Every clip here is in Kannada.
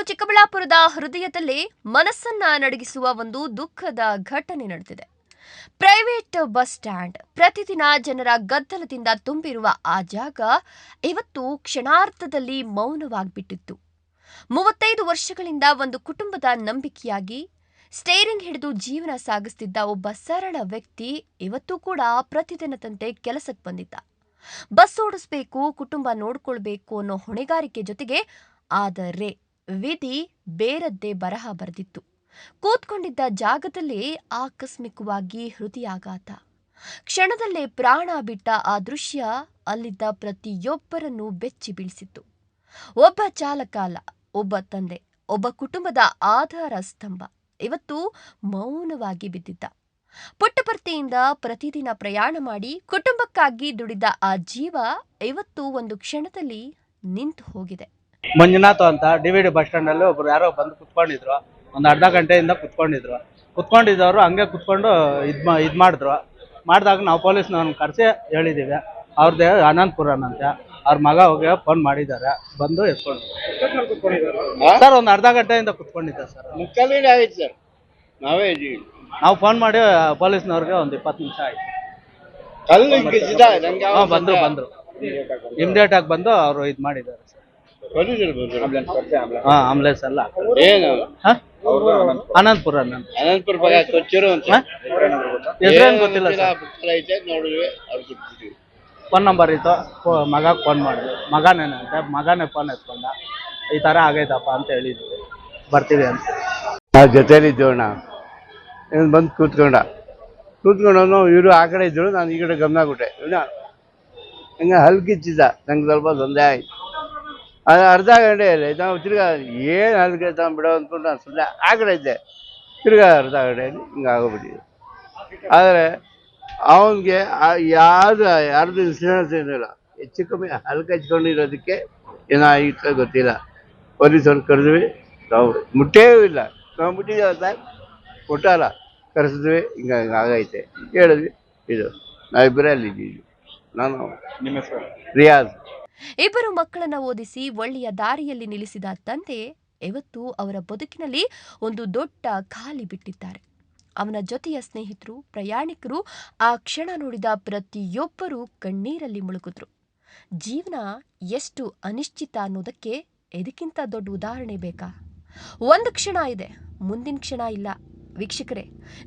ಚಿಕ್ಕಬಳ್ಳಾಪುರದ ಹೃದಯದಲ್ಲಿ ಮನಸ್ಸನ್ನ ನಡಗಿಸುವ ಒಂದು ದುಃಖದ ಘಟನೆ ನಡೆದಿದೆ. ಪ್ರೈವೇಟ್ ಬಸ್ ಸ್ಟ್ಯಾಂಡ್ ಪ್ರತಿದಿನ ಜನರ ಗದ್ದಲದಿಂದ ತುಂಬಿರುವ ಆ ಜಾಗ ಇವತ್ತು ಕ್ಷಣಾರ್ಧದಲ್ಲಿ ಮೌನವಾಗಿಬಿಟ್ಟಿತ್ತು. 35 ವರ್ಷಗಳಿಂದ ಒಂದು ಕುಟುಂಬದ ನಂಬಿಕೆಯಾಗಿ ಸ್ಟೇರಿಂಗ್ ಹಿಡಿದು ಜೀವನ ಸಾಗಿಸ್ತಿದ್ದ ಒಬ್ಬ ಸರಳ ವ್ಯಕ್ತಿ ಇವತ್ತು ಕೂಡ ಪ್ರತಿದಿನದಂತೆ ಕೆಲಸಕ್ಕೆ ಬಂದಿದ್ದ. ಬಸ್ ಓಡಿಸಬೇಕು, ಕುಟುಂಬ ನೋಡ್ಕೊಳ್ಬೇಕು ಅನ್ನೋ ಹೊಣೆಗಾರಿಕೆ ಜೊತೆಗೆ ಆದರೆ ವಿಧಿ ಬೇರದ್ದೇ ಬರಹ ಬರೆದಿತ್ತು. ಕೂತ್ಕೊಂಡಿದ್ದ ಜಾಗದಲ್ಲೇ ಆಕಸ್ಮಿಕವಾಗಿ ಹೃದಯಾಘಾತ. ಕ್ಷಣದಲ್ಲೇ ಪ್ರಾಣ ಬಿಟ್ಟ ಆ ದೃಶ್ಯ ಅಲ್ಲಿದ್ದ ಪ್ರತಿಯೊಬ್ಬರನ್ನು ಬೆಚ್ಚಿ ಬೀಳಿಸಿತ್ತು. ಒಬ್ಬ ಚಾಲಕ ಅಲ್ಲ, ಒಬ್ಬ ತಂದೆ, ಒಬ್ಬ ಕುಟುಂಬದ ಆಧಾರ ಸ್ತಂಭ ಇವತ್ತು ಮೌನವಾಗಿ ಬಿದ್ದಿದ್ದ. ಪುಟ್ಟಪರ್ತಿಯಿಂದ ಪ್ರತಿದಿನ ಪ್ರಯಾಣ ಮಾಡಿ ಕುಟುಂಬಕ್ಕಾಗಿ ದುಡಿದ ಆ ಜೀವ ಇವತ್ತು ಒಂದು ಕ್ಷಣದಲ್ಲಿ ನಿಂತು ಹೋಗಿದೆ. ಮಂಜುನಾಥ್ ಅಂತ ಡಿವಿಡಿ ಬಸ್ ಸ್ಟ್ಯಾಂಡ್ ಅಲ್ಲಿ ಒಬ್ರು ಯಾರೋ ಬಂದು ಕುತ್ಕೊಂಡಿದ್ರು. ಒಂದು ಅರ್ಧ ಗಂಟೆಯಿಂದ ಕುತ್ಕೊಂಡಿದ್ದವರು ಹಂಗೆ ಕುತ್ಕೊಂಡು ಇದ್ ಮಾಡಿದಾಗ ನಾವು ಪೊಲೀಸ್ನವ್ರನ್ನ ಕರೆಸಿ ಹೇಳಿದ್ದೀವಿ. ಅವ್ರದ್ದೇ ಅನಂತಪುರನಂತೆ, ಅವ್ರ ಮಗ ಹೋಗಿ ಫೋನ್ ಮಾಡಿದ್ದಾರೆ, ಬಂದು ಎತ್ಕೊಂಡು ಸರ್ ಒಂದು ಅರ್ಧ ಗಂಟೆಯಿಂದ ಕುತ್ಕೊಂಡಿದ್ದೆ ಸರ್. ಮುಕ್ಕಲ್ಲಿ ಆಯ್ತು ಸರ್, ನಾವೇ ಇದ್ದೀವಿ. ನಾವು ಫೋನ್ ಮಾಡಿ ಪೊಲೀಸ್ನವ್ರಿಗೆ ಒಂದು 20 ನಿಮಿಷ ಆಯ್ತು. ಬಂದ್ರು ಇಮಿಡಿಯೇಟ್ ಆಗಿ ಬಂದು ಅವರು ಇದ್ ಮಾಡಿದ್ದಾರೆ ಸರ್. ಆಂಬುಲೆನ್ಸ್ ಅಲ್ಲ, ಅನಂತಪುರ ಹೆಸರೇನು ಗೊತ್ತಿಲ್ಲ ಸರ್. ಫೋನ್ ನಂಬರ್ ಇತ್ತು, ಮಗ ಫೋನ್ ಮಾಡಿದ್ವಿ. ಮಗನೇ ಫೋನ್ ಎತ್ಕೊಂಡ, ಈ ತರ ಆಗೈತಪ್ಪ ಅಂತ ಹೇಳಿದ್ವಿ, ಬರ್ತೀವಿ ಅಂತ. ನಾವು ಜೊತೆಲಿದ್ದೇವಣ್ಣ, ಬಂದು ಕೂತ್ಕೊಂಡವನು ಇವರು ಆ ಕಡೆ ಇದ್ರು, ನಾನು ಈ ಕಡೆ ಗಮನ ಕೊಟ್ಟೆ. ಹಂಗೆ ಹಲ್ಕಿಚ್ಚಿದ್ದ, ನಂಗೆ ಸ್ವಲ್ಪ ತೊಂದರೆ ಆಯ್ತು. ಅದು ಅರ್ಧ ಗಂಟೆಯಲ್ಲಿ ನಾವು ತಿರ್ಗಾ ಏನು ಹಲ್ಕೆ ಬಿಡೋ ಅಂದ್ಕೊಂಡು ನಾನು ಸುಮ್ಮನೆ ಆ ಕಡೆ ಇದ್ದೆ. ತಿರ್ಗಾ ಅರ್ಧ ಗಂಟೆಯಲ್ಲಿ ಹಿಂಗೆ ಆಗೋಗ್ಬಿಟ್ಟಿದೆ. ಆದರೆ ಅವನಿಗೆ ಯಾರ್ದು ಇನ್ಸಿಡೆನ್ಸ್ ಏನಿಲ್ಲ, ಹೆಚ್ಚು ಕಮ್ಮಿ ಹಲ್ಕೆ ಹಚ್ಕೊಂಡಿರೋದಕ್ಕೆ ಏನಾಗಿತ್ತು ಗೊತ್ತಿಲ್ಲ. ಪೊಲೀಸವ್ರು ಕರೆದ್ವಿ, ನಾವು ಮುಟ್ಟೇ ಇಲ್ಲ, ನಾವು ಮುಟ್ಟಿದ್ದೇವೆ ಸರ್, ಕೊಟ್ಟಲ್ಲ, ಕರೆಸಿದ್ವಿ, ಹಿಂಗೆ ಆಗೈತೆ ಹೇಳಿದ್ವಿ. ಇದು ನಾವಿಬ್ಬರೇ ಅಲ್ಲಿದ್ದೀವಿ. ನಾನು ರಿಯಾಜ್. ಇಬ್ಬರು ಮಕ್ಕಳನ್ನ ಓದಿಸಿ ಒಳ್ಳೆಯ ದಾರಿಯಲ್ಲಿ ನಿಲ್ಲಿಸಿದ ತಂದೆ ಇವತ್ತು ಅವರ ಬದುಕಿನಲ್ಲಿ ಒಂದು ದೊಡ್ಡ ಖಾಲಿ ಬಿಟ್ಟಿದ್ದಾರೆ. ಅವನ ಜೊತೆಯ ಸ್ನೇಹಿತರು, ಪ್ರಯಾಣಿಕರು ಆ ಕ್ಷಣ ನೋಡಿದ ಪ್ರತಿಯೊಬ್ಬರೂ ಕಣ್ಣೀರಲ್ಲಿ ಮುಳುಗಿದ್ರು. ಜೀವನ ಎಷ್ಟು ಅನಿಶ್ಚಿತ ಅನ್ನೋದಕ್ಕೆ ಇದಕ್ಕಿಂತ ದೊಡ್ಡ ಉದಾಹರಣೆ ಬೇಕಾ? ಒಂದು ಕ್ಷಣ ಇದೆ, ಮುಂದಿನ ಕ್ಷಣ ಇಲ್ಲ. ವೀಕ್ಷಕರೇ,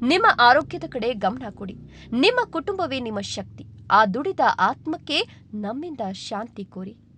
ನಿಮ್ಮ ಆರೋಗ್ಯದ ಕಡೆ ಗಮನ ಕೊಡಿ. ನಿಮ್ಮ ಕುಟುಂಬವೇ ನಿಮ್ಮ ಶಕ್ತಿ. ಆ ದುಡಿದ ಆತ್ಮಕ್ಕೆ ನಮ್ಮಿಂದ ಶಾಂತಿ ಕೋರಿ.